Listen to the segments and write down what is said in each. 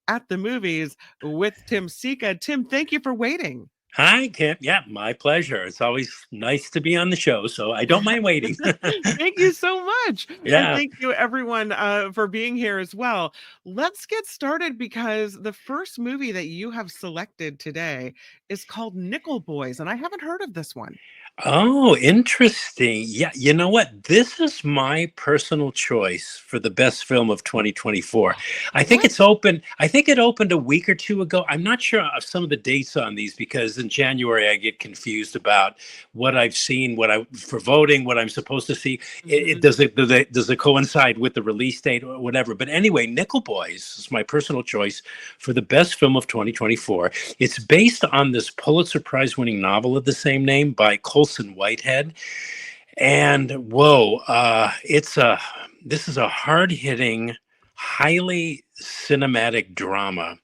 at the Movies with Tim Sika. Tim, thank you for waiting. Hi, Kim. Yeah, my pleasure. It's always nice to be on the show, so I don't mind waiting. Thank you so much. And Yeah. thank you, everyone, for being here as well. Let's get started because the first movie that you have selected today is called Nickle Boys, and I haven't heard of this one. Oh, interesting. Yeah, you know what? This is my personal choice for the best film of 2024. I think What? it's open. I think it opened a week or two ago. I'm not sure of some of the dates on these because in January I get confused about what I've seen, what I for voting, what I'm supposed to see. Mhm. Does it coincide with the release date or whatever? But anyway, Nickel Boys is my personal choice for the best film of 2024. It's based on this Pulitzer Prize winning novel of the same name by Colson Whitehead. And whoa, this is a hard hitting, highly cinematic drama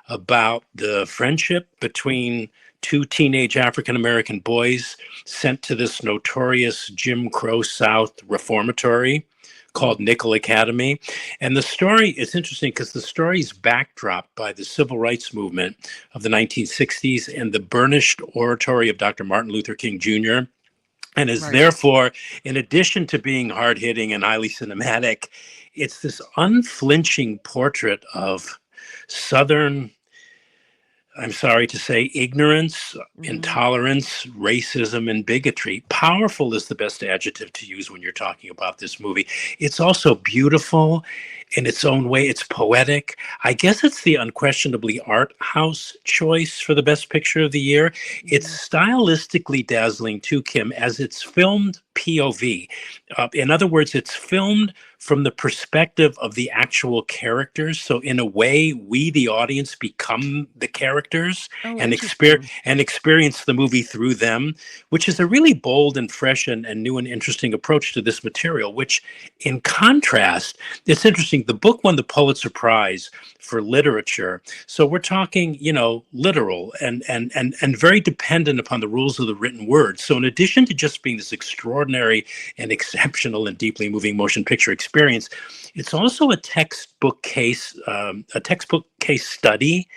about the friendship between two teenage African American boys sent to this notorious Jim Crow South reformatory called Nickle Academy. And the story is interesting because the story is backdropped by the civil rights movement of the 1960s and the burnished oratory of Dr. Martin Luther King Jr. And is Right. therefore, in addition to being hard hitting and highly cinematic, it's this unflinching portrait of Southern, I'm sorry to say, ignorance, Mhm. intolerance, racism, and bigotry. Powerful is the best adjective to use when you're talking about this movie. It's also beautiful in its own way. It's poetic. I guess it's the unquestionably art house choice for the best picture of the year. It's Mhm. stylistically dazzling too, Kim, as it's filmed POV. In other words, it's filmed from the perspective of the actual characters. So in a way, we, the audience, become the characters Oh, and interesting. experience the movie through them, which is a really bold and fresh and new and interesting approach to this material, which in contrast, it's interesting. The book won the Pulitzer Prize for literature. So we're talking, literal and very dependent upon the rules of the written word. So in addition to just being this extraordinary and exceptional and deeply moving motion picture experience, it's also a textbook case study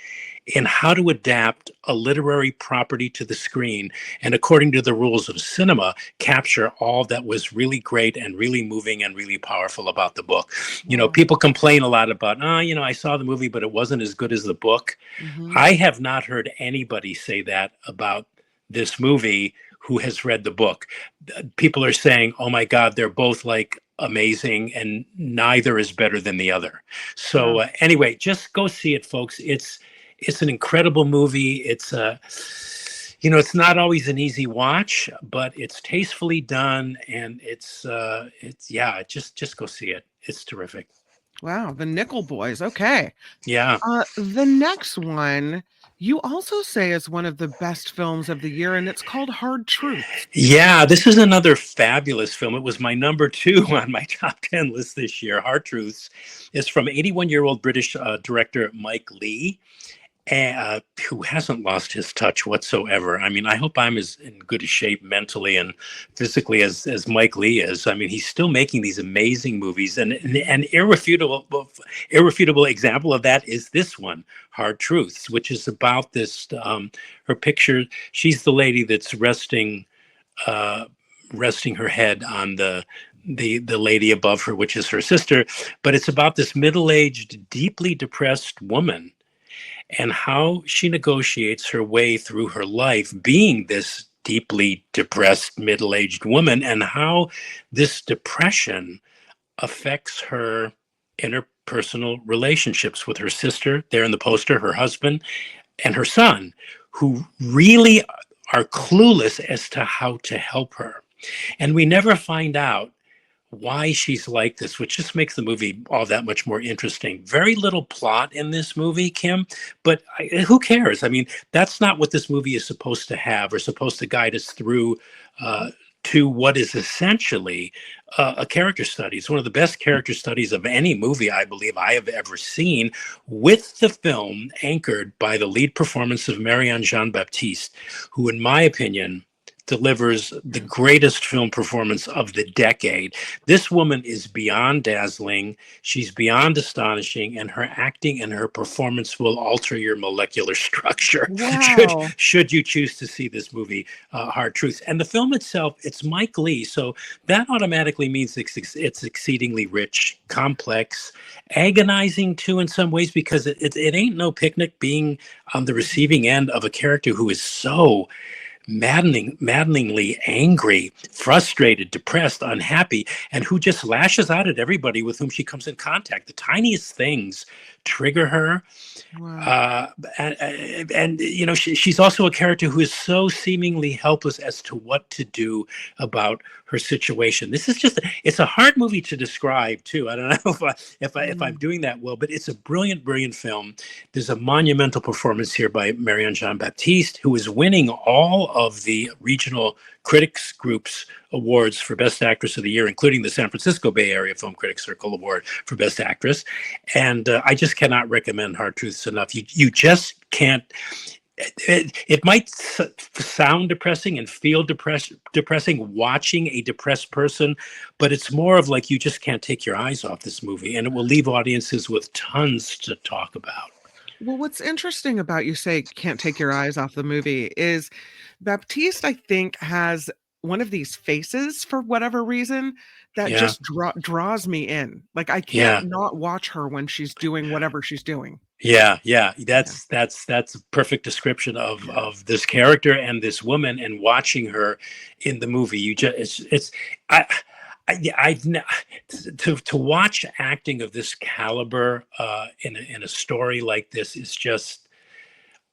in how to adapt a literary property to the screen and, according to the rules of cinema, capture all that was really great and really moving and really powerful about the book. Wow. People complain a lot about, I saw the movie, but it wasn't as good as the book. Mhm. I have not heard anybody say that about this movie who has read the book. People are saying, oh my God, they're both like amazing and neither is better than the other. So Wow. anyway, just go see it, folks. It's an incredible movie. It's not always an easy watch, but it's tastefully done, and just go see it. It's terrific. Wow, the Nickle Boys. Okay. Yeah. The next one you also say is one of the best films of the year, and it's called Hard Truths. Yeah, this is another fabulous film. It was my number two on my top 10 list this year. Hard Truths is from 81-year-old British director Mike Leigh, who hasn't lost his touch whatsoever. I mean, I hope I'm as in good a shape mentally and physically as Mike Leigh is. I mean, he's still making these amazing movies, and an irrefutable example of that is this one, Hard Truths, which is about this. Her picture. She's the lady that's uh, resting her head on the lady above her, which is her sister. But it's about this middle-aged, deeply depressed woman and how she negotiates her way through her life being this deeply depressed middle-aged woman, and how this depression affects her interpersonal relationships with her sister, there in the poster, her husband, and her son, who really are clueless as to how to help her. And we never find out why she's like this, which just makes the movie all that much more interesting. Very little plot in this movie, Kim, but who cares? I mean, that's not what this movie is supposed to have or supposed to guide us through uh, to what is essentially a character study. It's one of the best character studies of any movie I believe I have ever seen, with the film anchored by the lead performance of Marianne Jean Baptiste, who, in my opinion, delivers the greatest film performance of the decade. This woman is beyond dazzling. She's beyond astonishing, and her acting and her performance will alter your molecular structure. Wow. Should you choose to see this movie, Hard Truths. And the film itself, it's Mike Leigh, so that automatically means it's exceedingly rich, complex, agonizing too in some ways, because it ain't no picnic being on the receiving end of a character who is so maddeningly angry, frustrated, depressed, unhappy, and who just lashes out at everybody with whom she comes in contact. The tiniest things trigger her. Wow. And you know, she's also a character who is so seemingly helpless as to what to do about her situation. This is it's a hard movie to describe too. I don't know if I'm doing that well, but it's a brilliant film. There's a monumental performance here by Marianne Jean-Baptiste, who is winning all of the regional critics groups awards for Best Actress of the Year, including the San Francisco Bay Area Film Critics Circle Award for Best Actress. And I just cannot recommend Hard Truths enough. You just can't. It might sound depressing and feel depressing watching a depressed person, but it's more of like you just can't take your eyes off this movie, and it will leave audiences with tons to talk about. Well, what's interesting about you say can't take your eyes off the movie is Baptiste, I think, has one of these faces for whatever reason that Yeah. just draws me in. Like I Yeah. can't not watch her when she's doing whatever she's doing. Yeah, that's a perfect description of this character and this woman, and watching her in the movie. You just to watch acting of this caliber in a story like this is just,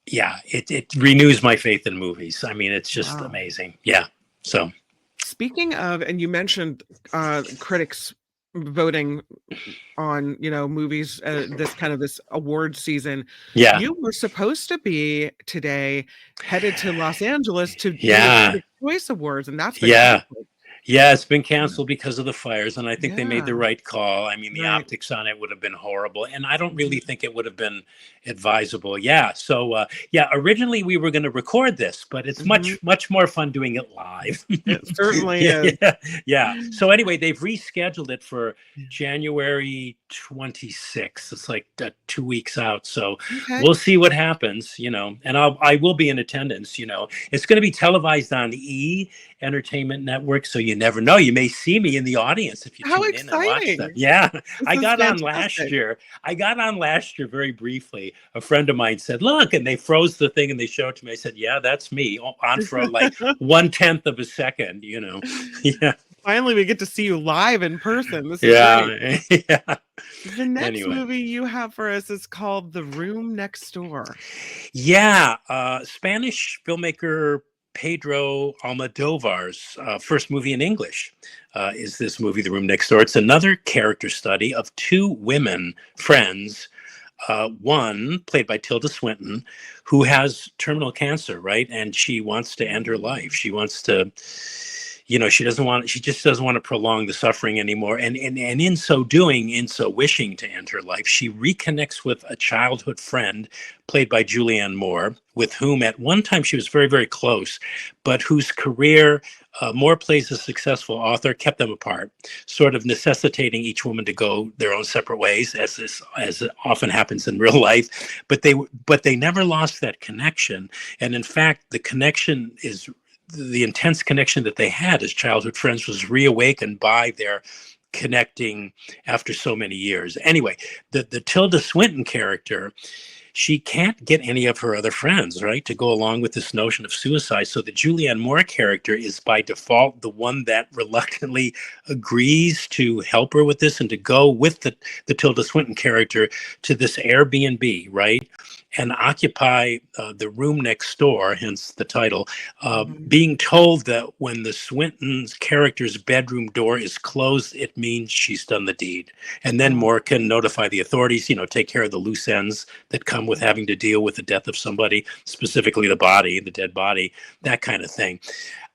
it renews my faith in movies. I mean, it's just amazing. Yeah. So speaking of, and you mentioned critics voting on movies this award season. yeah. You were supposed to be today headed to Los Angeles to do the Yeah. Critics' Choice Awards, and that's been Yeah. canceled. Yeah, it's been canceled because of the fires, and I think they made the Yeah. right call. I mean, the Right. optics on it would have been horrible, and I don't really think it would have been advisable. Yeah, so originally we were going to record this, but it's much more fun doing it live. It certainly is. Yeah. So anyway, they've rescheduled it for January 26th. It's like 2 weeks out, so Okay. we'll see what happens. And I will be in attendance. It's going to be televised on E! Entertainment Network, so you never know. You may see me in the audience if you How tune in and watch exciting. them. Yeah, I is got on last fantastic. year. I got on last year very briefly. A friend of mine said, "Look," and they froze the thing and they showed it to me. I said, "Yeah, that's me on for like 1/10 of a second." Yeah. Finally, we get to see you live in person. This is Yeah. great. Yeah. The next Anyway. movie you have for us is called The Room Next Door. Yeah. Spanish filmmaker Pedro Almodovar's first movie in English is this movie, The Room Next Door. It's another character study of two women friends. One played by Tilda Swinton, who has terminal cancer, right? And she wants to end her life. She wants to, she just doesn't want to prolong the suffering anymore. And in so doing, in so wishing to end her life, she reconnects with a childhood friend played by Julianne Moore, with whom at one time she was very, very close, but whose career, Moore plays a successful author, kept them apart, sort of necessitating each woman to go their own separate ways, as it often happens in real life. But they never lost that connection. And in fact, the intense connection that they had as childhood friends was reawakened by their connecting after so many years. Anyway, the Tilda Swinton character, she can't get any of her other friends, right, to go along with this notion of suicide. So the Julianne Moore character is by default the one that reluctantly agrees to help her with this and to go with the Tilda Swinton character to this Airbnb, right, and occupy the room next door, hence the title, being told that when the Swinton's character's bedroom door is closed, it means she's done the deed. And then Moore can notify the authorities, take care of the loose ends that come with having to deal with the death of somebody, specifically the dead body, that kind of thing.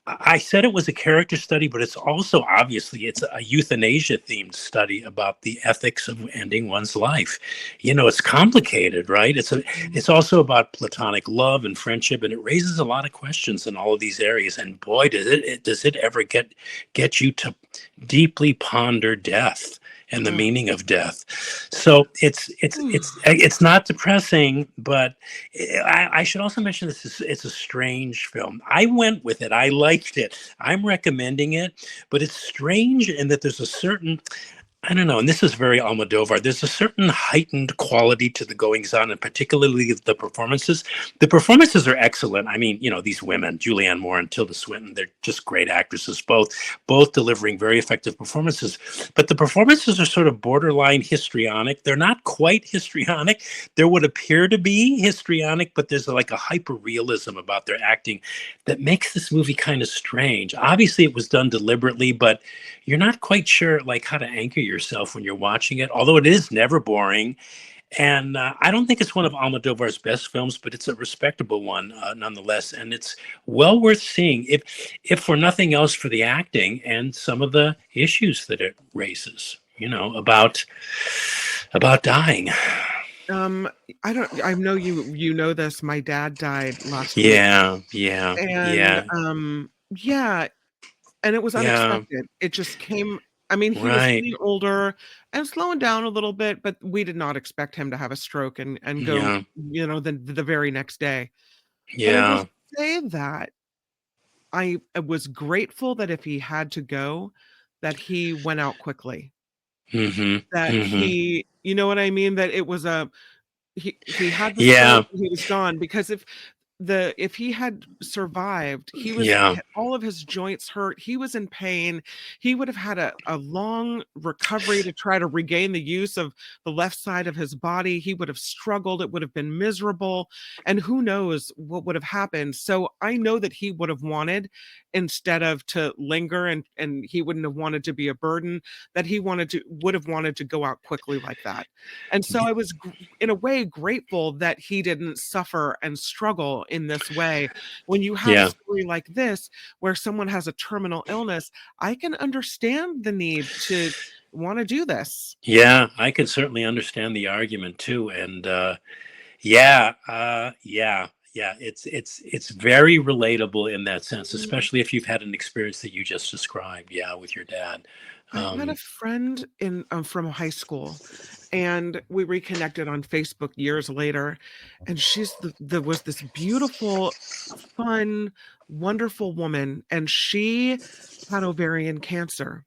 I said it was a character study, but it's also obviously it's a euthanasia themed study about the ethics of ending one's life. You know, it's complicated, right? It's also about platonic love and friendship, and it raises a lot of questions in all of these areas. And boy, does it ever get you to deeply ponder death and the Mm. meaning of death. So it's not depressing, but I should also mention it's a strange film. I went with it. I liked it. I'm recommending it, but it's strange in that there's a certain, I don't know, and this is very Almodovar. There's a certain heightened quality to the goings on, and particularly the performances. The performances are excellent. I mean, you know, these women, Julianne Moore and Tilda Swinton, they're just great actresses, both delivering very effective performances. But the performances are sort of borderline histrionic. They're not quite histrionic. There would appear to be histrionic, but there's like a hyper realism about their acting that makes this movie kind of strange. Obviously, it was done deliberately, but you're not quite sure like how to anchor yourself when you're watching it, although it is never boring. And I don't think it's one of Almodovar's best films, but it's a respectable one nonetheless, and it's well worth seeing, if for nothing else, for the acting and some of the issues that it raises, you know, about dying. I know you know this. My dad died last week. Yeah, yeah, And yeah, yeah, and it was yeah, unexpected. It just came. I mean, he was right, getting older and slowing down a little bit, but we did not expect him to have a stroke and go, yeah, you know, the very next day. But I will yeah, say that I was grateful that if he had to go, that he went out quickly. mm-hmm, That mm-hmm, he, you know what I mean? That it was a he had the yeah, stroke and he was gone, because if he had survived, yeah, all of his joints hurt, he was in pain, he would have had a long recovery to try to regain the use of the left side of his body. He would have struggled, it would have been miserable, and who knows what would have happened. So I know that he would have wanted, instead of to linger, and he wouldn't have wanted to be a burden, that he would have wanted to go out quickly like that. And so I was in a way grateful that he didn't suffer and struggle in this way. When you have a yeah. story like this, where someone has a terminal illness, I can understand the need to want to do this. Yeah, I can certainly understand the argument too, and yeah, yeah. It's very relatable in that sense, Mm. especially if you've had an experience that you just described. Yeah, with your dad. I had a Um, friend from high school, and we reconnected on Facebook years later, and there was this beautiful, fun, wonderful woman, and she had ovarian cancer.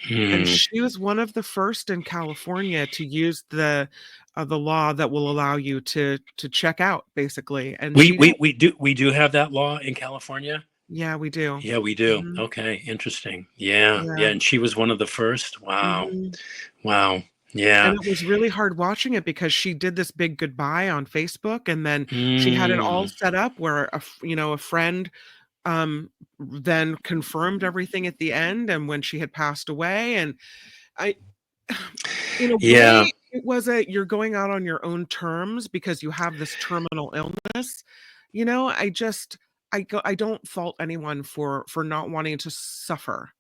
And hmm. she was one of the first in California to use the law that will allow you to check out, basically, and We she did. we do have that law in California. Yeah, we do. Yeah, we do. Mhm. Okay, interesting. Yeah, Yeah. yeah, and she was one of the first. Wow, Mhm. wow. And Yeah. it was really hard watching it, because she did this big goodbye on Facebook, and then she had it all Mm, set up where a friend, then confirmed everything at the end, and when she had passed away, and I in a yeah. way, it was you're going out on your own terms because you have this terminal illness. You know, I don't fault anyone for not wanting to suffer.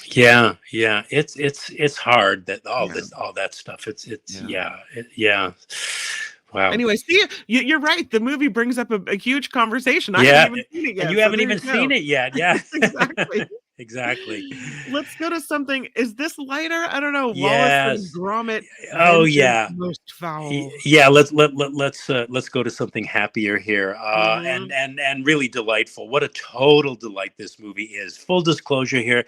Yeah, yeah. It's hard that Yeah, all that stuff. It's yeah. yeah, yeah. Wow. Anyway, see, you're right. The movie brings up a huge conversation. I haven't Yeah, even seen it and yet, you so haven't there you even go. seen it yet. Yeah. Exactly. Exactly. Let's go to something. Is this lighter? I don't know. Wallace and Yes. Gromit, Oh vengeance yeah. most foul. Yeah, let's go to something happier here, Mhm. and really delightful. What a total delight this movie is. Full disclosure here,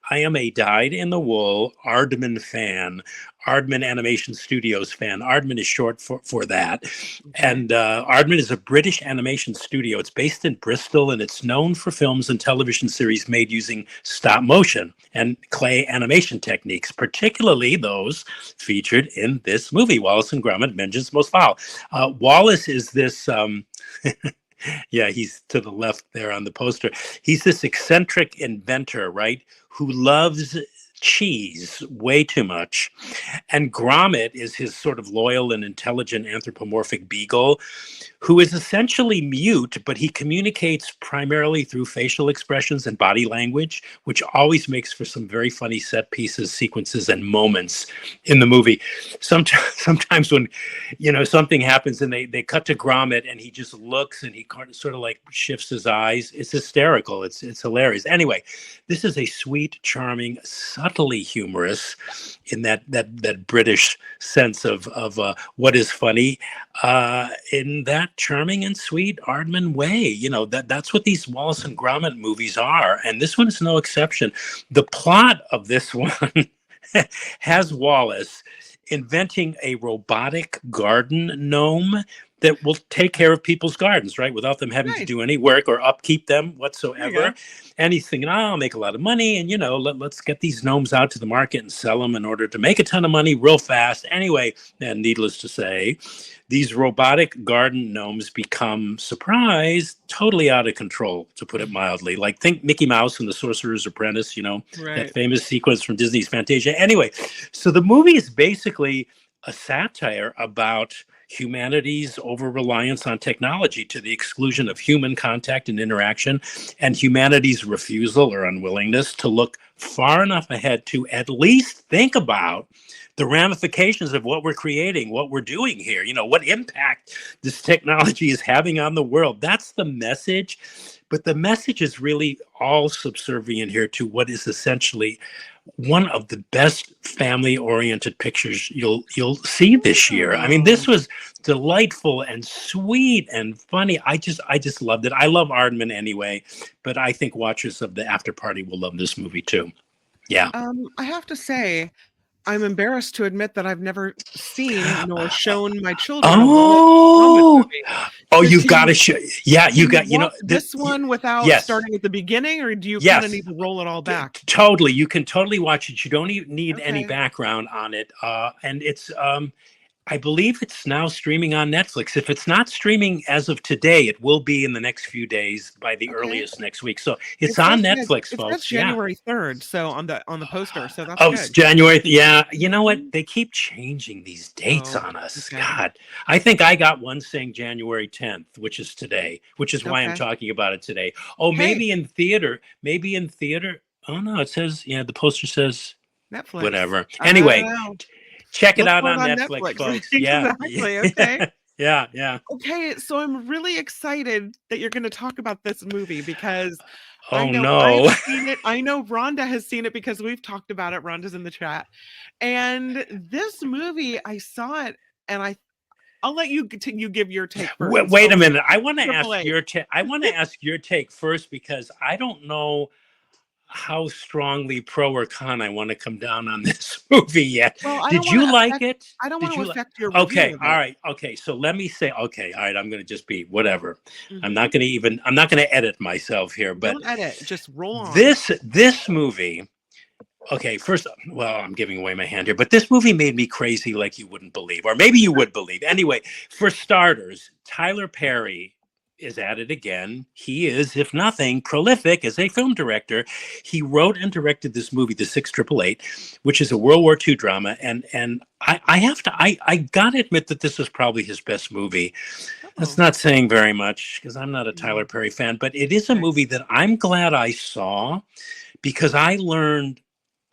I am a dyed-in-the-wool Aardman fan, Aardman Animation Studios fan. Aardman is short for that, Okay. and Aardman is a British animation studio. It's based in Bristol, and it's known for films and television series made using stop motion and clay animation techniques, particularly those featured in this movie, Wallace and Gromit, Vengeance Most Foul. Wallace is this, yeah, he's to the left there on the poster. He's this eccentric inventor, right, who loves cheese, way too much. And Gromit is his sort of loyal and intelligent anthropomorphic beagle who is essentially mute, but he communicates primarily through facial expressions and body language, which always makes for some very funny set pieces, sequences, and moments in the movie. Sometimes when, something happens and they cut to Gromit and he just looks and he sort of like shifts his eyes. It's hysterical. It's hilarious. Anyway, this is a sweet, charming, subtly humorous in that British sense of what is funny, in that charming and sweet Aardman way. That's what these Wallace and Gromit movies are, and this one is no exception. The plot of this one has Wallace inventing a robotic garden gnome that will take care of people's gardens, right? Without them having to do any work or upkeep them whatsoever. And he's thinking, I'll make a lot of money. And, let's get these gnomes out to the market and sell them in order to make a ton of money real fast. Anyway, and needless to say, these robotic garden gnomes become, surprise, totally out of control, to put it mildly. Like, think Mickey Mouse and the Sorcerer's Apprentice, that famous sequence from Disney's Fantasia. Anyway, so the movie is basically a satire about humanity's over-reliance on technology to the exclusion of human contact and interaction, and humanity's refusal or unwillingness to look far enough ahead to at least think about the ramifications of what we're creating, what we're doing here, what impact this technology is having on the world. That's the message. But the message is really all subservient here to what is essentially one of the best family-oriented pictures you'll see this year. I mean, this was delightful and sweet and funny. I just loved it. I love Aardman anyway, but I think watchers of the After Party will love this movie too. Yeah. I have to say, I'm embarrassed to admit that I've never seen nor shown my children. You've got to show. Yeah, you got. This one without starting at the beginning, or do you kind of need to roll it all back? Totally, you can totally watch it. You don't even need any background on it, and it's. I believe it's now streaming on Netflix. If it's not streaming as of today, it will be in the next few days by the earliest next week. So it's on Netflix, folks. It's January 3rd, so on the poster. So that's good. It's January. Yeah, you know what? They keep changing these dates on us. Okay. God, I think I got one saying January 10th, which is today, which is why I'm talking about it today. Oh, maybe in theater. Oh no, it says the poster says Netflix. Whatever. Anyway. Check it out on Netflix, folks. Yeah. Exactly. Okay. Yeah. Okay, so I'm really excited that you're going to talk about this movie because I've seen it. I know Rhonda has seen it because we've talked about it. Rhonda's in the chat. And this movie, I saw it and I'll let you give your take first. Wait a minute. I want to ask your take. I want to ask your take first because I don't know how strongly pro or con I want to come down on this movie yet. Well, Did you like it? I don't want to affect your review. Okay, all right. Okay, so let me say, all right, I'm going to just be whatever. Mm-hmm. I'm not going to edit myself here, but don't edit, just roll on. This movie, okay, first, I'm giving away my hand here, but this movie made me crazy like you wouldn't believe, or maybe you would believe. Anyway, for starters, Tyler Perry is at it again. He is, if nothing, prolific as a film director. He wrote and directed this movie, The 6888, which is a World War II drama. And I gotta admit that this was probably his best movie. That's not saying very much because I'm not a Tyler Perry fan, but it is a movie that I'm glad I saw because I learned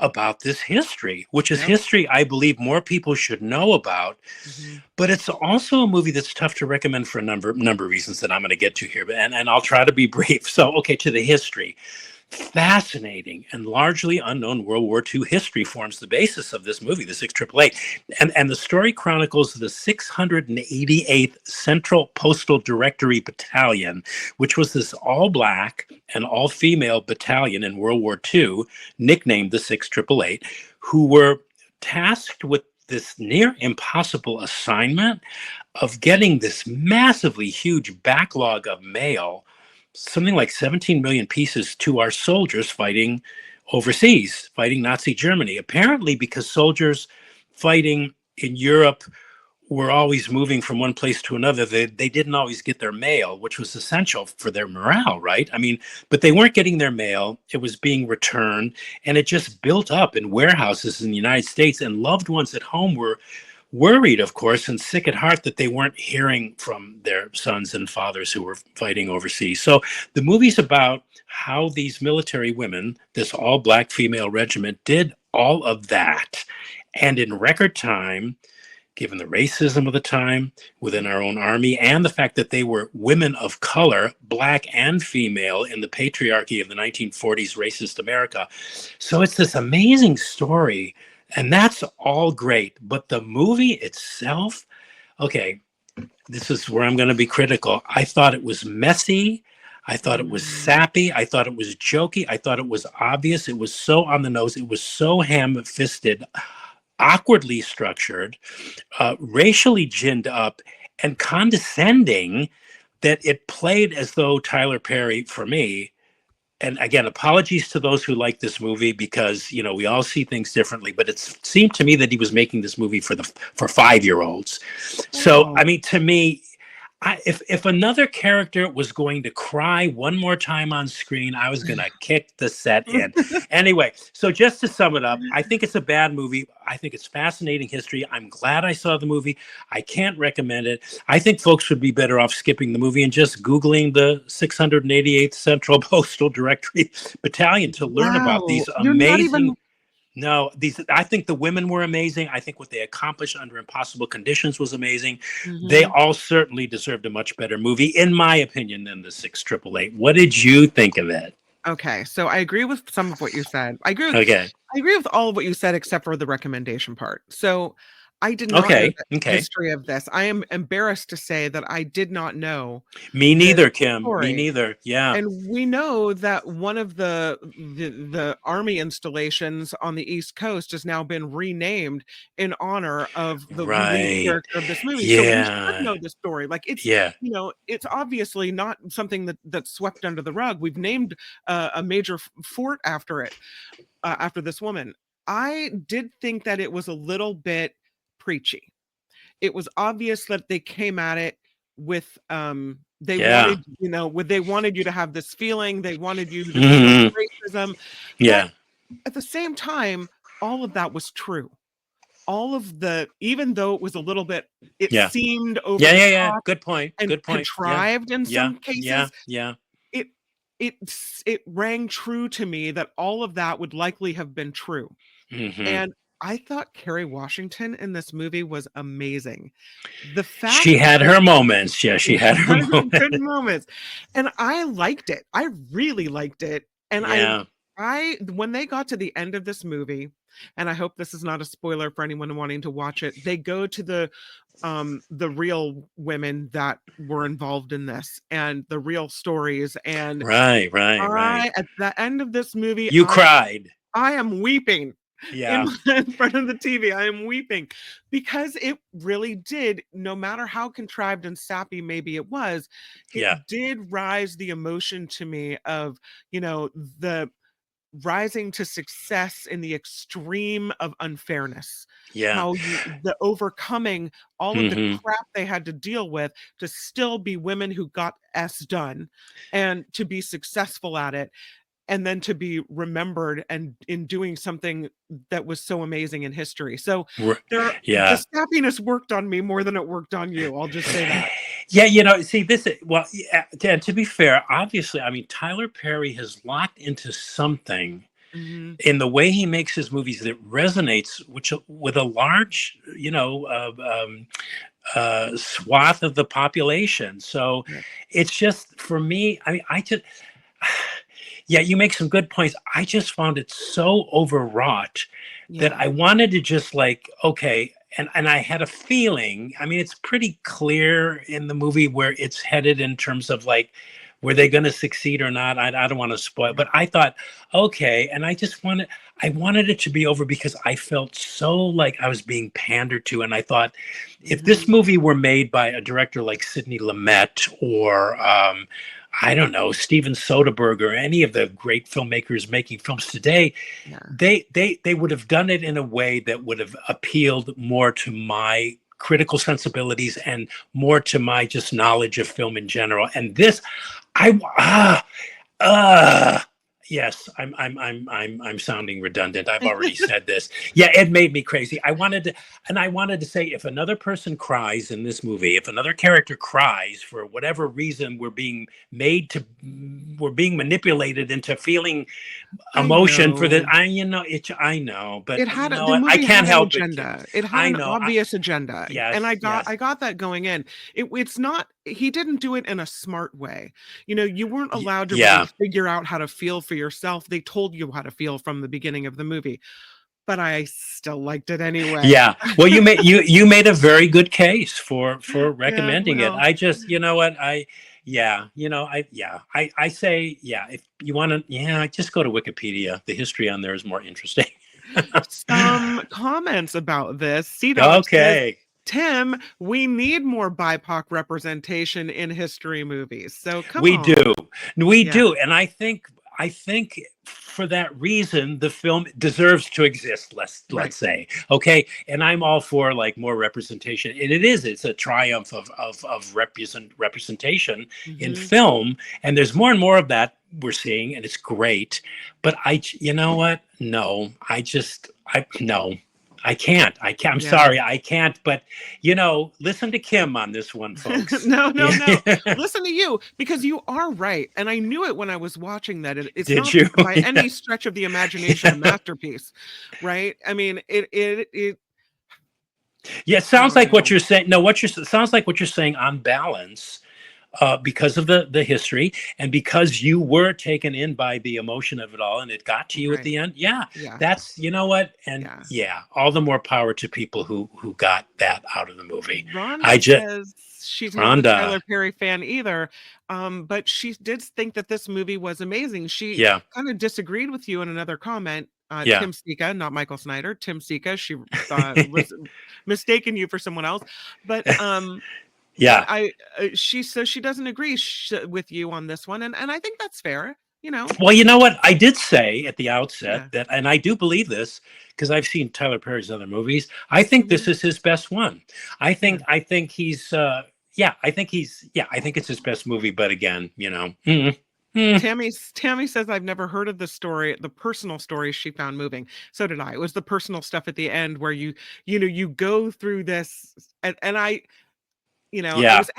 about this history, which is history I believe more people should know about. Mm-hmm. But it's also a movie that's tough to recommend for a number of reasons that I'm going to get to here. And I'll try to be brief. So, okay, to the history. Fascinating and largely unknown World War II history forms the basis of this movie, the 6888. And the story chronicles the 688th Central Postal Directory Battalion, which was this all-black and all-female battalion in World War II, nicknamed the 6888, who were tasked with this near impossible assignment of getting this massively huge backlog of mail, something like 17 million pieces, to our soldiers fighting overseas, fighting Nazi Germany, apparently because soldiers fighting in Europe were always moving from one place to another. They didn't always get their mail, which was essential for their morale, right? I mean, but they weren't getting their mail. It was being returned, and it just built up in warehouses in the United States. And loved ones at home were worried, of course, and sick at heart that they weren't hearing from their sons and fathers who were fighting overseas. So the movie's about how these military women, this all-black female regiment, did all of that. And in record time, given the racism of the time within our own army and the fact that they were women of color, black and female, in the patriarchy of the 1940s racist America. So it's this amazing story, and that's all great. But the movie itself, okay, this is where I'm going to be critical. I thought it was messy. I thought it was sappy. I thought it was jokey. I thought it was obvious. It was so on the nose. It was so ham-fisted, awkwardly structured, racially ginned up, and condescending, that it played as though Tyler Perry, for me, and again, apologies to those who like this movie, because we all see things differently, but it seemed to me that he was making this movie for 5-year-olds. So I mean, to me, if another character was going to cry one more time on screen, I was going to kick the set in. Anyway, so just to sum it up, I think it's a bad movie. I think it's fascinating history. I'm glad I saw the movie. I can't recommend it. I think folks would be better off skipping the movie and just Googling the 688th Central Postal Directory Battalion to learn about these amazing... No, I think the women were amazing. I think what they accomplished under impossible conditions was amazing. They all certainly deserved a much better movie, in my opinion, than the 6888. What did you think of it? Okay, so I agree with some of what you said. I agree with all of what you said except for the recommendation part. So I did not know the history of this. I am embarrassed to say that I did not know. Me neither, Kim. Story. Me neither. Yeah. And we know that one of the army installations on the East Coast has now been renamed in honor of the lead character of this movie. Yeah. So we should know this story. Like it's it's obviously not something that's swept under the rug. We've named a major fort after it, after this woman. I did think that it was a little bit preachy. It was obvious that they came at it with they wanted you to have this feeling, they wanted you to feel racism. But at the same time, all of that was true. All of even though it was a little bit, it seemed over the top good point, and good point, contrived in some cases. It rang true to me that all of that would likely have been true. And I thought Kerry Washington in this movie was amazing. The fact she had her moments. Yeah, she had her good moments. And I liked it. I really liked it. And I when they got to the end of this movie, and I hope this is not a spoiler for anyone wanting to watch it, they go to the real women that were involved in this and the real stories. And right. At the end of this movie, you cried. I am weeping. In front of the TV, I am weeping because it really did, no matter how contrived and sappy maybe it was, it did rise the emotion to me of, the rising to success in the extreme of unfairness. How the overcoming all of the crap they had to deal with to still be women who got S done and to be successful at it. And then to be remembered and in doing something that was so amazing in history. So the sappiness worked on me more than it worked on you. I'll just say that. To be fair, obviously, I mean, Tyler Perry has locked into something in the way he makes his movies that resonates with a large, swath of the population. So it's just, for me, I mean, you make some good points. I just found it so overwrought that I wanted to just and I had a feeling, I mean, it's pretty clear in the movie where it's headed in terms of were they going to succeed or not? I don't want to spoil, but I thought, and I wanted it to be over because I felt so like I was being pandered to. And I thought, if this movie were made by a director like Sidney Lumet or, I don't know, Steven Soderbergh or any of the great filmmakers making films today, they would have done it in a way that would have appealed more to my critical sensibilities and more to my just knowledge of film in general. And this, I yes, I'm sounding redundant. I've already said this. Yeah, it made me crazy. I wanted to say, if another person cries in this movie, if another character cries for whatever reason, we're being manipulated into feeling emotion for the. I know, but The I movie can't had an help it. agenda. It had I an know. obvious agenda. Yes, And I yes. got that going in. It's not, he didn't do it in a smart way. You weren't allowed to really figure out how to feel for yourself. They told you how to feel from the beginning of the movie, but I still liked it anyway. Yeah. Well, you made a very good case for recommending it. Well, I just, you know what, I say, if you want to, just go to Wikipedia. The history on there is more interesting. some comments about this. C-Dog says, Tim, we need more BIPOC representation in history movies. So come on. We do. And I think for that reason, the film deserves to exist. Let's say, okay. And I'm all for like more representation. And it's a triumph of representation in film. And there's more and more of that we're seeing, and it's great. But you know what? No, no. I can't. I'm sorry, I can't. But listen to Kim on this one, folks. No. Listen to you, because you are right, and I knew it when I was watching that. It's Did not you? by any stretch of the imagination a masterpiece, right? I mean, it. Yeah, it sounds like what you're saying. No, sounds like what you're saying on balance. Because of the history, and because you were taken in by the emotion of it all, and it got to you at the end. That's, you know what, and all the more power to people who got that out of the movie. Rhonda says she's not a Tyler Perry fan either, but she did think that this movie was amazing. She kind of disagreed with you in another comment. Tim Sika, not Michael Snyder. Tim Sika. She was mistaken you for someone else, but she says she doesn't agree with you on this one, and I think that's fair. Well, you know what, I did say at the outset that, and I do believe this because I've seen Tyler Perry's other movies. I think this is his best one. I think he's I think it's his best movie. But again, Tammy says, I've never heard of the personal stories she found moving. So did I. It was the personal stuff at the end where you go through this, and I was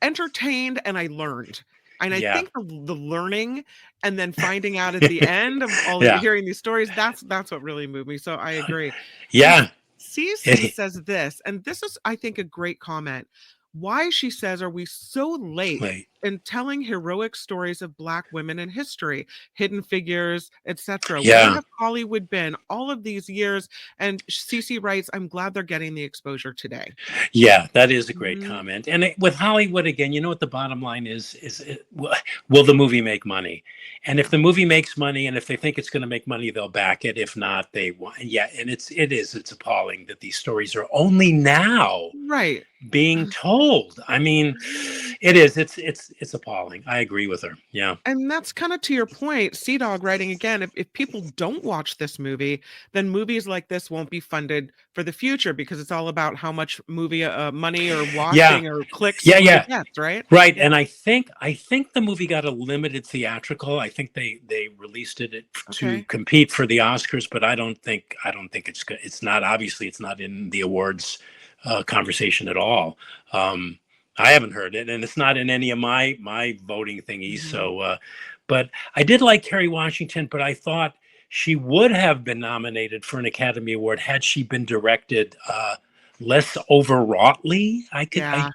entertained, and I learned. And I think the learning and then finding out at the end of all hearing these stories, that's what really moved me. So I agree. Yeah. CC says this, and this is, I think, a great comment. Why, she says, are we so late in telling heroic stories of Black women in history, hidden figures, etc.? Where have Hollywood been all of these years? And Cece writes, I'm glad they're getting the exposure today. Yeah, that is a great comment. And with Hollywood, again, you know what the bottom line is will the movie make money? And if the movie makes money, and if they think it's going to make money, they'll back it. If not, they won't. Yeah, and it's appalling that these stories are only now being told. I mean, it is. It's appalling. I agree with her. Yeah. And that's kind of to your point, C-Dog writing again, if people don't watch this movie, then movies like this won't be funded for the future, because it's all about how much movie money or watching or clicks gets, right? Right. And I think the movie got a limited theatrical. I think they released it to compete for the Oscars, but I don't think it's good. It's not in the awards conversation at all. I haven't heard it, and it's not in any of my voting thingies. So, but I did like Kerry Washington, but I thought she would have been nominated for an Academy Award had she been directed less overwroughtly. I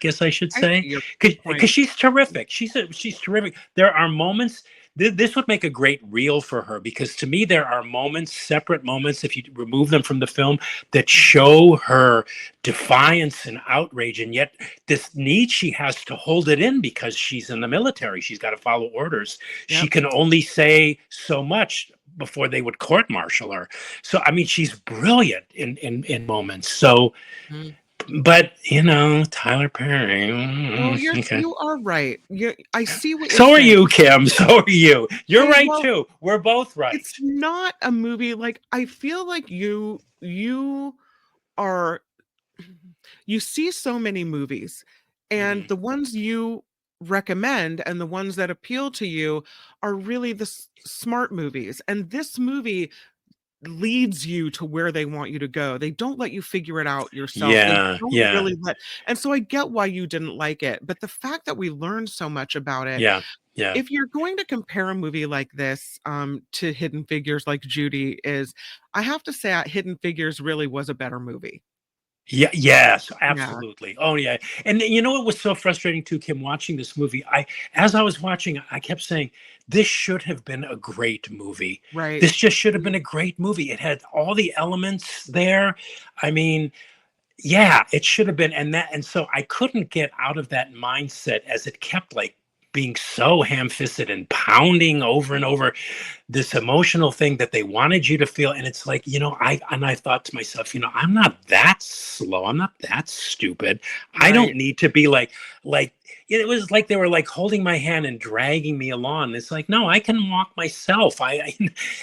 guess I should say, because she's terrific. She's terrific. There are moments. This would make a great reel for her, because to me there are separate moments, if you remove them from the film, that show her defiance and outrage, and yet this need she has to hold it in because she's in the military. She's got to follow orders. She can only say so much before they would court-martial her. So I mean, she's brilliant in moments. So. But Tyler Perry. Well, you are right. I see what. So are you, Kim. So are you. You're right too. We're both right. It's not a movie like. I feel like you you see so many movies, and Mhm. the ones you recommend and the ones that appeal to you are really the smart movies. And this movie leads you to where they want you to go. They don't let you figure it out yourself. They Yeah, don't yeah, really let, and so I get why you didn't like it. But the fact that we learned so much about it, yeah, yeah. if you're going to compare a movie like this to Hidden Figures like Judy is, I have to say Hidden Figures really was a better movie. Yeah, yes, Yeah, absolutely. Oh yeah. And you know what was so frustrating too, Kim, watching this movie? As I was watching, I kept saying, this should have been a great movie. right. This just should have been a great movie. It had all the elements there. I mean, yeah, it should have been. And so I couldn't get out of that mindset as it kept like being so ham-fisted and pounding over and over this emotional thing that they wanted you to feel. And it's like, I thought to myself, I'm not that slow, I'm not that stupid, I don't Right. need to be like it was like they were like holding my hand and dragging me along. It's like, no, I can walk myself. And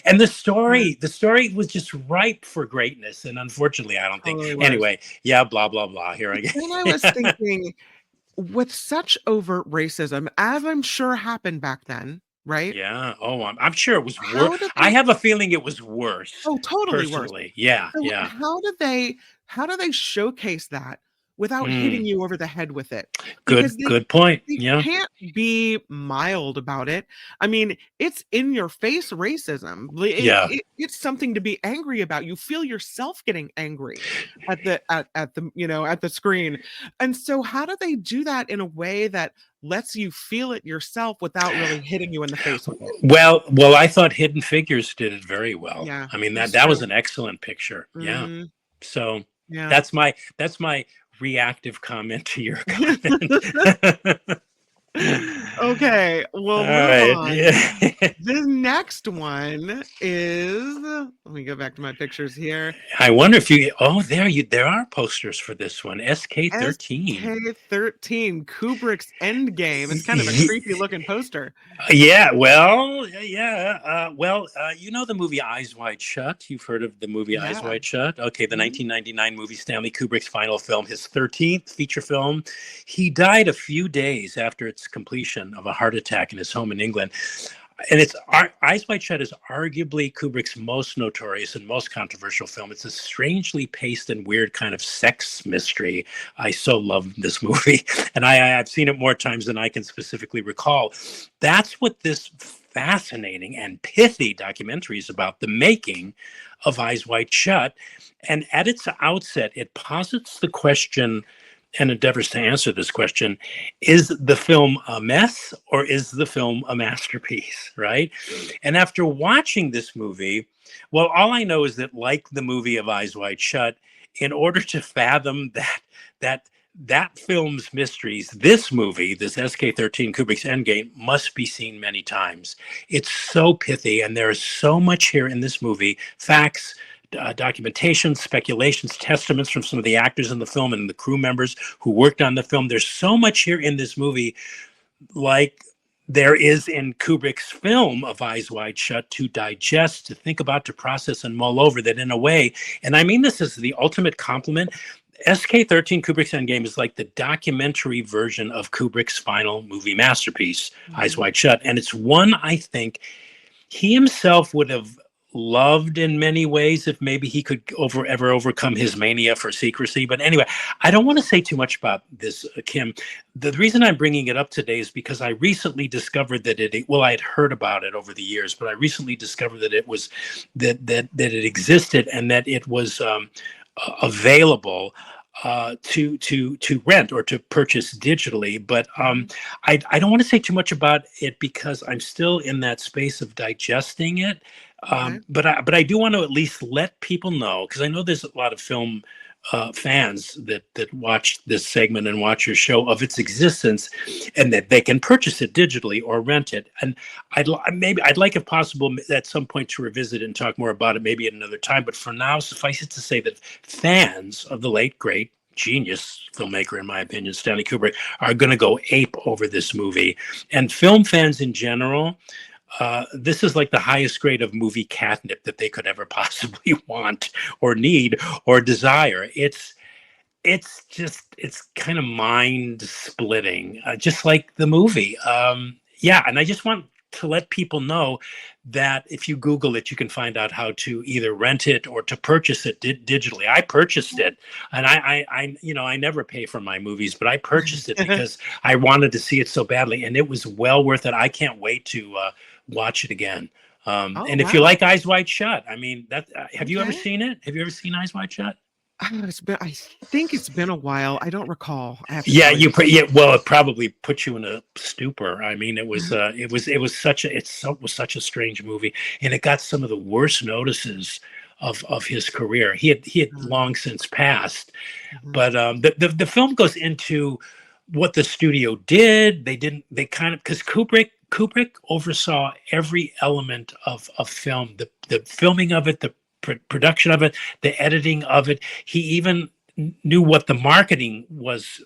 Yeah, the story was just ripe for greatness, and unfortunately I don't think. totally was. Anyway, yeah, blah blah blah, here I Then I was go. thinking, with such overt racism, as I'm sure happened back then, right? Yeah. Oh, I'm sure it was worse. How did I they have a feeling it was worse, Oh, totally worse. personally. Yeah, So yeah. how do they showcase that without hitting Mm. you over the head with it? Good, Because they good point. they Yeah, can't be mild about it. I mean, it's in your face racism. yeah, It's something to be angry about. You feel yourself getting angry at the screen. And so how do they do that in a way that lets you feel it yourself without really hitting you in the face with it? well, I thought Hidden Figures did it very well. Yeah, I mean, that that's that was true. an excellent picture. Yeah. Mhm. So Yeah. that's my reactive comment to your comment. Okay, All we'll move right. on. Yeah. The next one is, let me go back to my pictures here. I wonder if there are posters for this one. SK13. SK13, Kubrick's Endgame. It's kind of a creepy looking poster. Yeah, well, yeah. The movie Eyes Wide Shut. You've heard of the movie Eyes Yeah. Wide Shut? Okay, the Mhm. 1999 movie, Stanley Kubrick's final film, his 13th feature film. He died a few days after its completion of a heart attack in his home in England. And Eyes Wide Shut is arguably Kubrick's most notorious and most controversial film. It's a strangely paced and weird kind of sex mystery. I so love this movie, and I've seen it more times than I can specifically recall. That's what this fascinating and pithy documentary is about: the making of Eyes Wide Shut. And at its outset, it posits the question and endeavors to answer this question: is the film a mess or is the film a masterpiece, right? And after watching this movie, well, all I know is that, like the movie of Eyes Wide Shut, in order to fathom that that film's mysteries, this movie, this SK13 Kubrick's Endgame, must be seen many times. It's so pithy, and there is so much here in this movie: facts, documentation, speculations, testaments from some of the actors in the film and the crew members who worked on the film. There's so much here in this movie, like there is in Kubrick's film of Eyes Wide Shut, to digest, to think about, to process and mull over, that in a way, and I mean this as the ultimate compliment, SK13 Kubrick's Endgame is like the documentary version of Kubrick's final movie masterpiece, Eyes Mhm. Wide Shut. And it's one I think he himself would have loved in many ways if maybe he could ever overcome his mania for secrecy. But anyway, I don't want to say too much about this, Kim. The reason I'm bringing it up today is because I recently discovered that I had heard about it over the years, but I recently discovered that it was that it existed, and that it was available to rent or to purchase digitally. But Mhm. I don't want to say too much about it because I'm still in that space of digesting it. Okay. But I do want to at least let people know, because I know there's a lot of film fans that watch this segment and watch your show, of its existence, and that they can purchase it digitally or rent it. And I'd like, if possible, at some point to revisit it and talk more about it, maybe at another time. But for now, suffice it to say that fans of the late great genius filmmaker, in my opinion, Stanley Kubrick, are going to go ape over this movie. And film fans in general, this is like the highest grade of movie catnip that they could ever possibly want or need or desire. it's kind of mind splitting, just like the movie. Yeah, and I just want to let people know that if you Google it, you can find out how to either rent it or to purchase it digitally. I purchased it, and I never pay for my movies, but I purchased it because I wanted to see it so badly, and it was well worth it. I can't wait to watch it again. Oh, And if you wow. like Eyes Wide Shut, I mean, that have you ever Okay. seen it? Have you ever seen Eyes Wide Shut? I think it's been a while. I don't recall. I have to Yeah, tell you. yeah. Well, it probably put you in a stupor. I mean, it was such a strange movie, and it got some of the worst notices of his career. He had long since passed, Mhm. but the film goes into what the studio did. They kind of, because Kubrick oversaw every element of film, the filming of it, the production of it, the editing of it. He even knew what the marketing was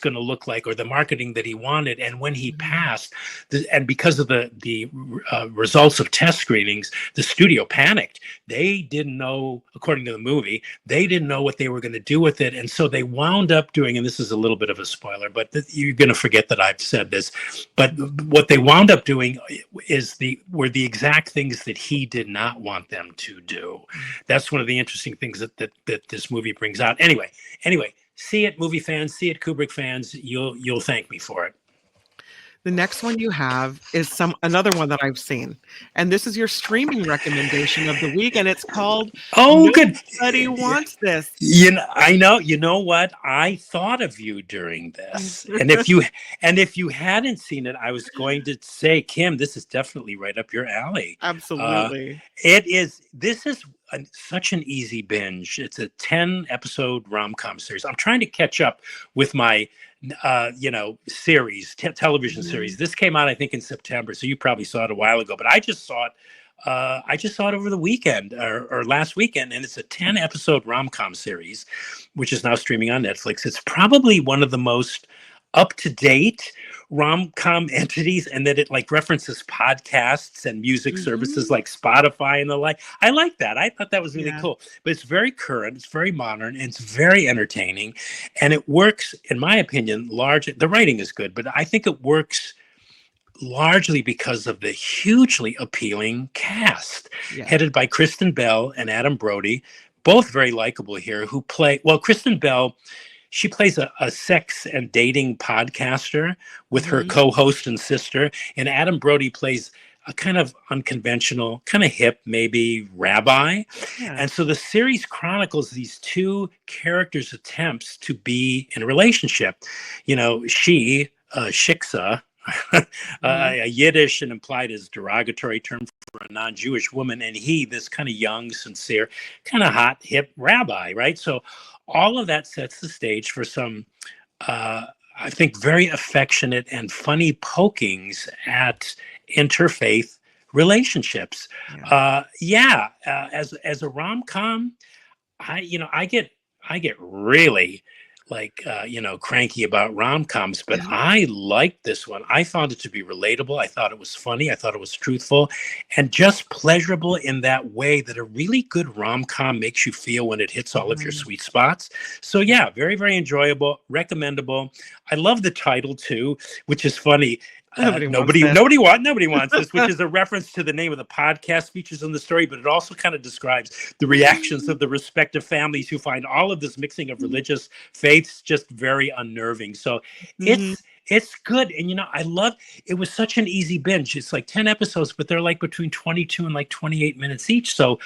going to look like, or the marketing that he wanted. And when he Mhm. passed, and because of the results of test screenings, the studio panicked. They didn't know, according to the movie, they didn't know what they were going to do with it, and so they wound up doing. And this is a little bit of a spoiler, but you're going to forget that I've said this. But what they wound up doing were the exact things that he did not want them to do. That's one of the interesting things that this movie brings out. Anyway, see it, movie fans. See it, Kubrick fans. You'll thank me for it. The next one you have is another one that I've seen. And this is your streaming recommendation of the week, and it's called Oh, good. Nobody Wants This. I know. You know what? I thought of you during this, and if you hadn't seen it, I was going to say, Kim, this is definitely right up your alley. Uh, Absolutely. it is. This is such an easy binge. It's a 10-episode rom-com series. I'm trying to catch up with my series, television Mhm. series. This came out, I think, in September, so you probably saw it a while ago, but I just saw it over the weekend, or last weekend, and it's a 10-episode rom-com series, which is now streaming on Netflix. It's probably one of the most up-to-date rom-com entities, and that it like references podcasts and music services Mhm. like Spotify and the like. I like that. I thought that was really Yeah. cool. But it's very current, it's very modern, and it's very entertaining, and it works, in my opinion, the writing is good, but I think it works largely because of the hugely appealing cast, Yeah. headed by Kristen Bell and Adam Brody, both very likable here, who play, well, Kristen Bell, she plays a sex and dating podcaster with her Mhm. co-host and sister, and Adam Brody plays a kind of unconventional, kind of hip, maybe rabbi. Yeah. And so the series chronicles these two characters' attempts to be in a relationship. She, Shiksa, Mhm. a Yiddish and implied as derogatory term for a non-Jewish woman, and he, this kind of young, sincere, kind of hot, hip rabbi, right? So all of that sets the stage for some, uh, I think, very affectionate and funny pokings at interfaith relationships. Yeah. As a rom com, I get really like cranky about rom-coms, but I liked this one. I found it to be relatable. I thought it was funny. I thought it was truthful and just pleasurable in that way that a really good rom-com makes you feel when it hits all of your Mhm. sweet spots. So Yeah. yeah, very, very enjoyable, recommendable. I love the title too, which is funny. Nobody wants Nobody, this. nobody wants this, which is a reference to the name of the podcast features in the story, but it also kind of describes the reactions of the respective families who find all of this mixing of religious faiths just very unnerving. So Mhm. it's good, and I love. It was such an easy binge. It's like 10 episodes, but they're like between 22 and like 28 minutes each. So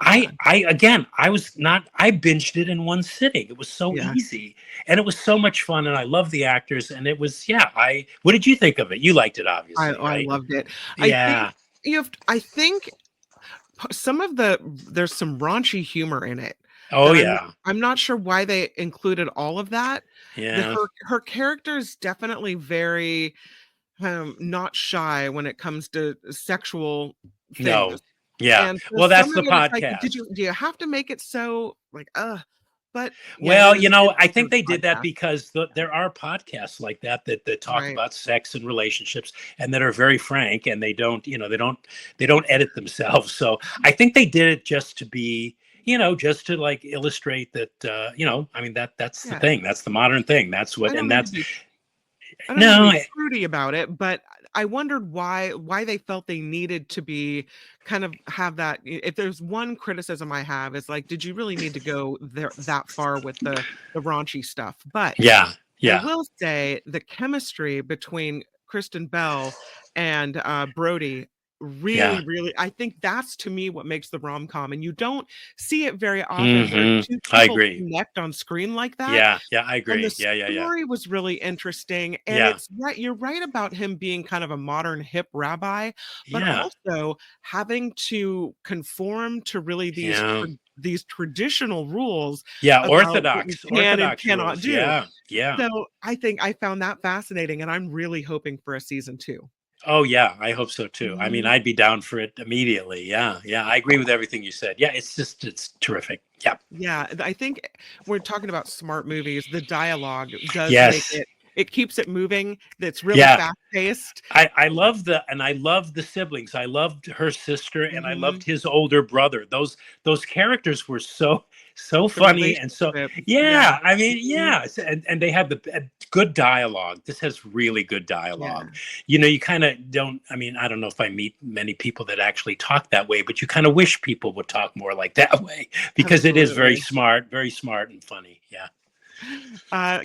Yeah. I binged it in one sitting. It was so Yeah. easy, and it was so much fun, and I love the actors, and it was, yeah. What did you think of it? You liked it, obviously, I right? loved it. I think Yeah. I think some of there's some raunchy humor in it Oh that I'm yeah. I'm not sure why they included all of that. Yeah. Her character is definitely very not shy when it comes to sexual No. things. Yeah. And so Well, some that's of the it is like, podcast. do you have to make it so like, but yeah, Well, it's I a think they did that podcast. because there are podcasts like that talk Right. about sex and relationships and that are very frank, and they don't edit themselves. So I think they did it just to be just to like illustrate that, I mean, that's the Yeah. thing. That's the modern thing. That's what, I don't and mean to that's, be I don't mean to no, be prudy about it, but I wondered why they felt they needed to be kind of have that. If there's one criticism I have is like, did you really need to go there that far with the raunchy stuff? But yeah, I yeah, will say the chemistry between Kristen Bell and Brody yeah. really, really, I think that's to me what makes the rom-com. And you don't see it very often where Hmm. two I people agree. connect on screen like that. Yeah, yeah, I And the agree. Yeah, yeah, yeah, story was really interesting. And yeah, it's right, you're right about him being kind of a modern hip rabbi, but yeah, also having to conform to really yeah, these traditional rules yeah. about what you can and Orthodox cannot rules. do. Yeah, yeah. So I think I found that fascinating, and I'm really hoping for a season 2. Oh yeah, I hope so too. I mean, Mhm. I'd be down for it immediately. Yeah, yeah. I agree with everything you said. Yeah, it's terrific. Yeah. Yeah, I think we're talking about smart movies. The dialogue does make Yes. it keeps it moving. That's really Yeah. fast-paced. I love the siblings. I loved her sister and I loved Mhm. his older brother. Those characters were so The funny and so relationships, yeah. yeah. I mean, Mhm. yeah, and they had the good dialogue. This has really good Yeah, dialogue. You kind of don't. I mean, I don't know if I meet many people that actually talk that way, but you kind of wish people would talk more like that way because it is absolutely. very smart and funny. Yeah.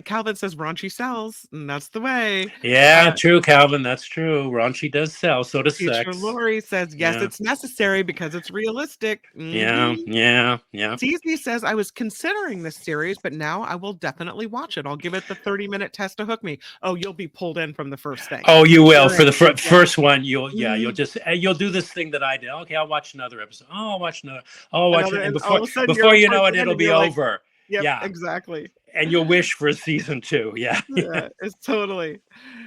Calvin says raunchy sells, and that's the way. Yeah, Uh, true, Calvin. That's true. Raunchy does sell. So does Teacher sex. Lori says, yes, Yeah. it's necessary because it's realistic. Yeah, Mhm. yeah, yeah. CZ says, I was considering this series, but now I will definitely watch it. I'll give it the 30-minute test to hook me. Oh, you'll be pulled in from the first thing. Oh, you will You're for the in. Yeah. first one. You'll Mhm. just you'll do this thing that I did. Okay, I'll watch another episode. Oh, I'll watch another. Oh, I'll watch Another, it, and and all before of a sudden before you're you know towards it, the end it'll and be you're like, over. yep, Yeah, exactly. and you'll wish for season 2. Yeah, Yeah, it's totally.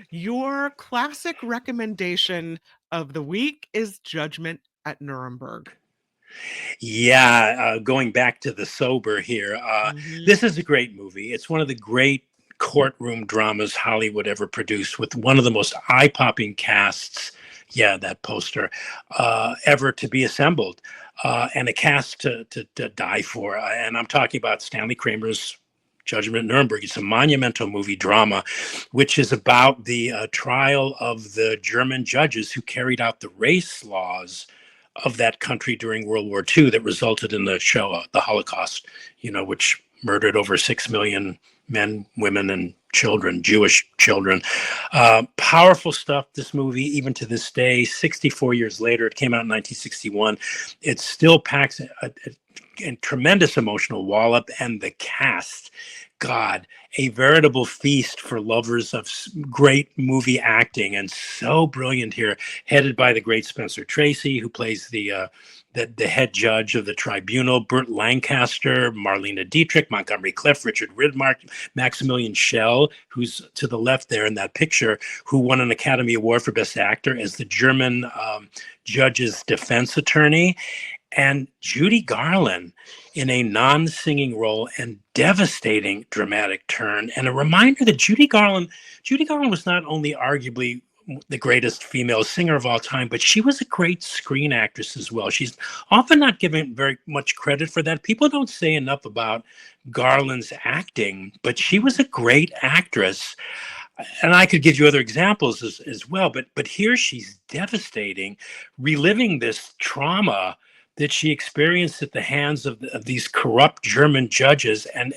Your classic recommendation of the week is Judgment at Nuremberg. yeah. Going back to the sober here. Mhm. This is a great movie. It's one of the great courtroom dramas Hollywood ever produced, with one of the most eye-popping casts. Yeah, that poster ever to be assembled, and a cast to die for. And I'm talking about Stanley Kramer's Judgment Nuremberg. It's a monumental movie drama, which is about the trial of the German judges who carried out the race laws of that country during World War II that resulted in the Shoah, the Holocaust, which murdered over 6 million men, women, and children, Jewish children. Powerful stuff, this movie, even to this day, 64 years later. It came out in 1961. It still packs a tremendous emotional wallop, and the cast. God, a veritable feast for lovers of great movie acting, and so brilliant here, headed by the great Spencer Tracy, who plays the head judge of the tribunal, Burt Lancaster, Marlena Dietrich, Montgomery Clift, Richard Widmark, Maximilian Schell, who's to the left there in that picture, who won an Academy Award for Best Actor as the German judge's defense attorney, and Judy Garland in a non-singing role and devastating dramatic turn, and a reminder that Judy Garland was not only arguably the greatest female singer of all time, but she was a great screen actress as well. She's often not given very much credit for that. People don't say enough about Garland's acting, but she was a great actress. And I could give you other examples as well, but here she's devastating, reliving this trauma that she experienced at the hands of these corrupt German judges. And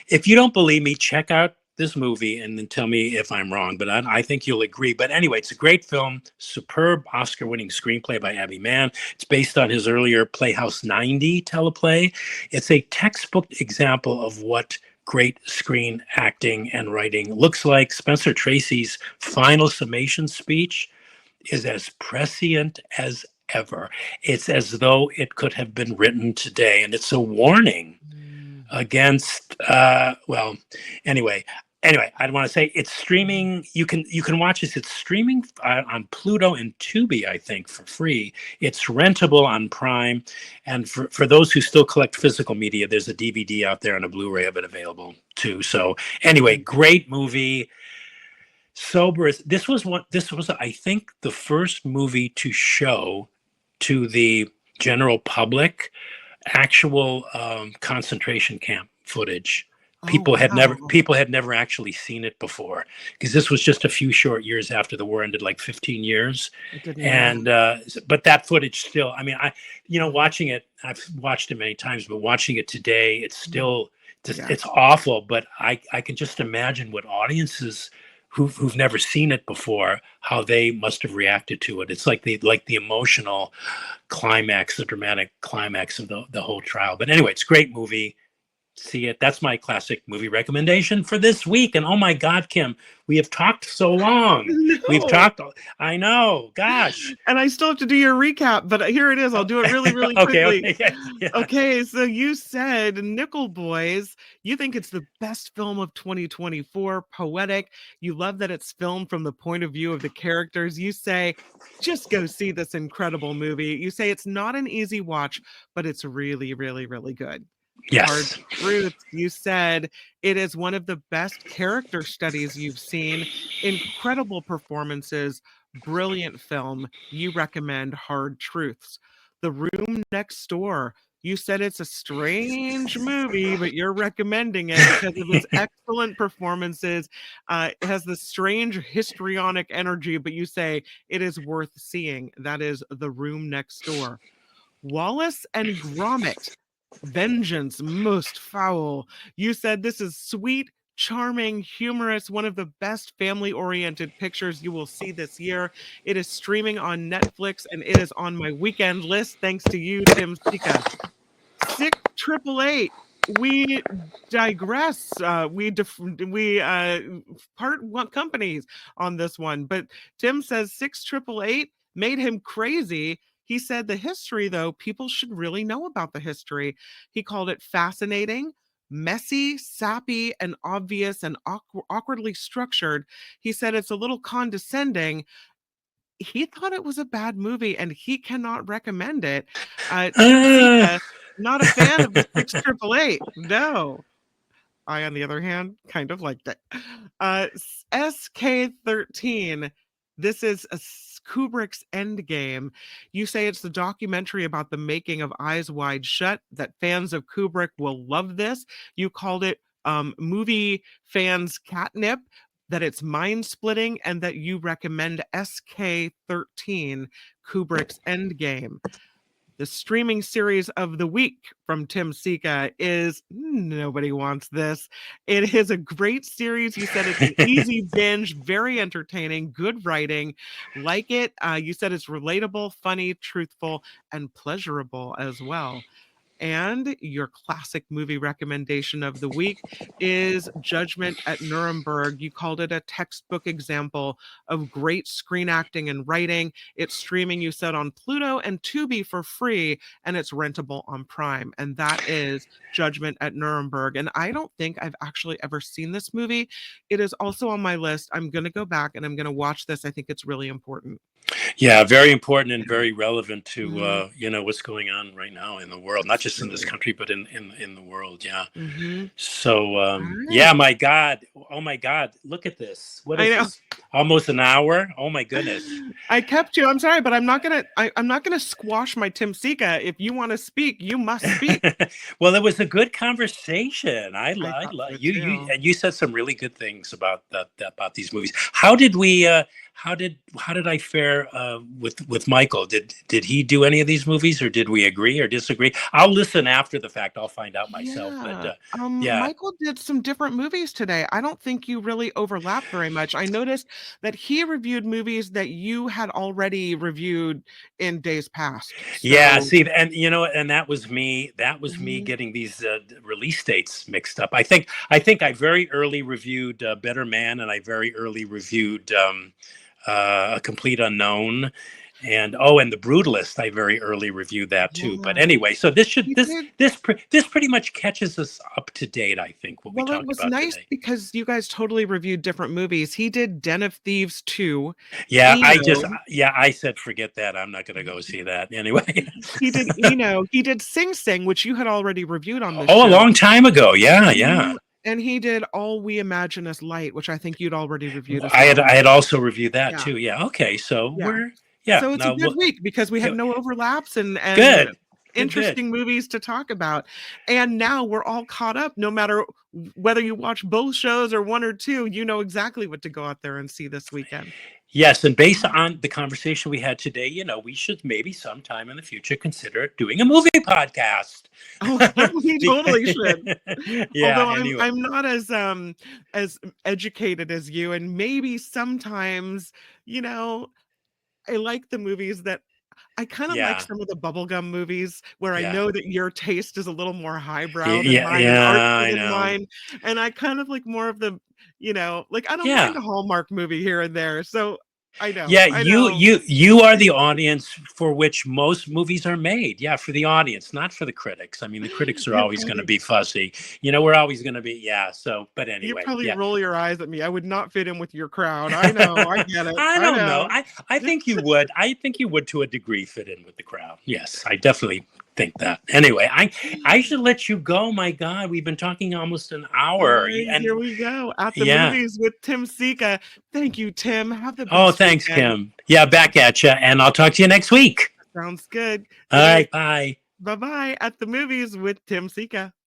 if you don't believe me, check out this movie and then tell me if I'm wrong. But I think you'll agree. But anyway, it's a great film, superb Oscar-winning screenplay by Abbie Mann. It's based on his earlier Playhouse 90 teleplay. It's a textbook example of what great screen acting and writing looks like. Spencer Tracy's final summation speech is as prescient as ever. It's as though it could have been written today, and it's a warning Mm, against. Anyway. Anyway, I want to say it's mhm. streaming. You can watch this. It's streaming on Pluto and Tubi, I think, for free. It's rentable on Prime, and for those who still collect physical media, there's a DVD out there and a Blu-ray of it available too. So anyway, Mhm. great movie. Sober. This was I think the first movie to show to the general public actual concentration camp footage. Oh, wow. People had never actually seen it before, because this was just a few short years after the war ended, like 15 years. I didn't know. And but that footage still, I mean, Mhm. watching it, I've watched it many times, but watching it today, it's Mhm. still just, Yeah. it's awful. But I can just imagine what audiences who've never seen it before, how they must have reacted to it. It's like the emotional climax, the dramatic climax of the whole trial. But anyway, it's a great movie. See it. That's my classic movie recommendation for this week. And oh my God, Kim, we have talked so long. We've No. talked. I know. Gosh. And I still have to do your recap, but here it is. I'll Oh, do it really, really okay. quickly. Okay. Yeah. Yeah. Okay, so you said Nickle Boys. You think it's the best film of 2024, poetic. You love that it's filmed from the point of view of the characters. You say, just go see this incredible movie. You say it's not an easy watch, but it's really, really, really good. Hard Yes. Truth, you said it is one of the best character studies you've seen. Incredible performances, brilliant film. You recommend Hard Truths. The Room Next Door. You said it's a strange movie, but you're recommending it because of its excellent performances. It has this strange histrionic energy, but you say it is worth seeing. That is The Room Next Door. Wallace and Gromit. Vengeance most foul. You said this is sweet, charming, humorous, one of the best family oriented pictures you will see this year. It is streaming on Netflix and it is on my weekend list thanks to you, Tim Sika. 6888. We digress. We part one companies on this one, but Tim says 6888 made him crazy. He said the history, though, people should really know about the history. He called it fascinating, messy, sappy, and obvious and awkwardly structured. He said it's a little condescending. He thought it was a bad movie and he cannot recommend it. Tim Uh, Sika, not a fan of the 6888. No. I, on the other hand, kind of liked it. SK13. This is Kubrick's Endgame. You say it's the documentary about the making of Eyes Wide Shut, that fans of Kubrick will love this. You called it movie fans catnip, that it's mind splitting, and that you recommend SK13, Kubrick's Endgame. The streaming series of the week from Tim Sika is Nobody Wants This. It is a great series. You said it's an easy binge, very entertaining, good writing. Like it. You said it's relatable, funny, truthful, and pleasurable as well. And your classic movie recommendation of the week is Judgment at Nuremberg. You called it a textbook example of great screen acting and writing. It's streaming, you said, on Pluto and Tubi for free, and it's rentable on Prime. And that is Judgment at Nuremberg. And I don't think I've actually ever seen this movie. It is also on my list. I'm going to go back and I'm going to watch this. I think it's really important. yeah, very important and very relevant to Mm, what's going on right now in the world, not just in this absolutely. country, but in the world. Yeah. Mm-hmm. So All yeah, right. my God. Oh my God. Look at this. What I is know. this? Almost an hour. Oh my goodness. I kept you. I'm sorry, but I'm not gonna squash my Tim Sika. If you want to speak, you must speak. Well, it was a good conversation. I thought so You too. and you said some really good things about about these movies. How did we how did I fare with Michael? Did he do any of these movies, or did we agree or disagree? I'll listen after the fact. I'll find out myself. But Yeah. yeah. Michael did some different movies today. I don't think you really overlap very much. I noticed that he reviewed movies that you had already reviewed in days past. Yeah, So, see, and and that was me. That was me mhm. getting these release dates mixed up. I think I very early reviewed Better Man, and I very early reviewed A Complete Unknown, and and The Brutalist. I very early reviewed that too. But Yeah, anyway, so he did. this pretty much catches us up to date. I think what we Well, it talked was about nice today. because you guys totally reviewed different movies. He did Den of Thieves 2, Yeah, Eno. I said forget that. I'm not going to go see that anyway. He did Eno. He did Sing Sing, which you had already reviewed on this Oh, a show. long time ago. Yeah, yeah. Mhm. And he did All We Imagine As Light, which I think you'd already reviewed as well. I had also reviewed that Yeah, too. Yeah. Okay. So yeah. we're yeah. So it's a No. good week because we had Yeah, no overlaps and good. Good bit. interesting movies to talk about. And now we're all caught up. No matter whether you watch both shows or one or two, you know exactly what to go out there and see this weekend. Yes, and based on the conversation we had today, you know, we should maybe sometime in the future consider doing a movie podcast. Oh, we totally should. Yeah, Although I'm anyway. I'm not as educated as you, and maybe sometimes, you know, I like the movies that I kind of like Yeah. some of the bubblegum movies where I Yeah. know that your taste is a little more highbrow than Yeah, mine and yeah, artsy I than know. mine. And I kind of like more of the, like I don't mind Yeah. a Hallmark movie here and there. So I know, Yeah, I you know. you you are the audience for which most movies are made. Yeah, for the audience, not for the critics. I mean, the critics are You always going to probably be fussy. You know, we're always going to be, yeah. So, but you anyway, probably yeah. roll your eyes at me. I would not fit in with your crowd. I know, I get it. I I don't know. know. I think you would. I think you would to a degree fit in with the crowd. Yes, I definitely think that. Anyway, I should let you go. My God, we've been talking almost an All hour, right, here and we go. At the yeah. movies with Tim Sika. Thank you, Tim. Have the Oh, best thanks, weekend. Kim. Yeah, back at you, and I'll talk to you next week. Sounds good. All right, bye. Bye bye. At the movies with Tim Sika.